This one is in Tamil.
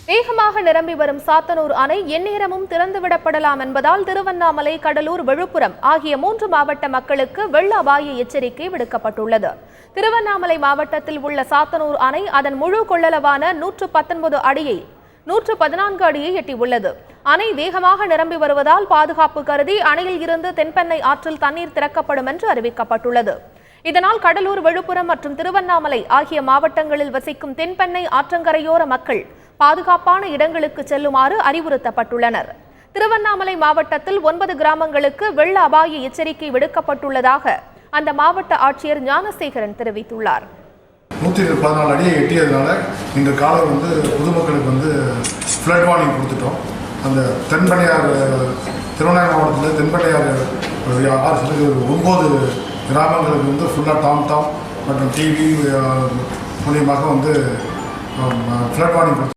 வேகமாக நிரம்பி வரும் சாத்தனூர் அணை எந்நேரமும் திறந்துவிடப்படலாம் என்பதால் திருவண்ணாமலை, கடலூர், விழுப்புரம் ஆகிய 3 மாவட்ட மக்களுக்கு வெள்ள அபாய எச்சரிக்கை விடுக்கப்பட்டுள்ளது. திருவண்ணாமலை மாவட்டத்தில் உள்ள சாத்தனூர் அணை அதன் முழு கொள்ளளவான 119 அடியை 114 அடியை எட்டியுள்ளது. அணை வேகமாக நிரம்பி வருவதால் பாதுகாப்பு கருதி அணையில் இருந்து தென்பெண்ணை ஆற்றில் தண்ணீர் திறக்கப்படும் என்று அறிவிக்கப்பட்டுள்ளது. இதனால் கடலூர், விழுப்புரம் மற்றும் திருவண்ணாமலை ஆகிய மாவட்டங்களில் வசிக்கும் தென்பெண்ணை ஆற்றங்கரையோர மக்கள் பாதுகாப்பான இடங்களுக்கு செல்லுமாறு அறிவுறுத்தப்பட்டுள்ளனர். திருவண்ணாமலை மாவட்டத்தில் 9 கிராமங்களுக்கு வெள்ள அபாய எச்சரிக்கை விடுக்கப்பட்டுள்ளதாக அந்த மாவட்ட ஆட்சியர் ஞானசேகரன் தெரிவித்துள்ளார். 114 அடியை எட்டியதுனால இந்த காலம் பொதுமக்களுக்கு ஃப்ளட் வார்னிங் கொடுத்துட்டோம். அந்த தென்பெண்ணையார் திருவண்ணாமலை மாவட்டத்தில் தென்பெண்ணையார் 9 கிராமங்களுக்கு ஃபுல்லாக டாம் மற்றும் டிவி மூலியமாக ஃப்ளட் வார்னிங் கொடுத்து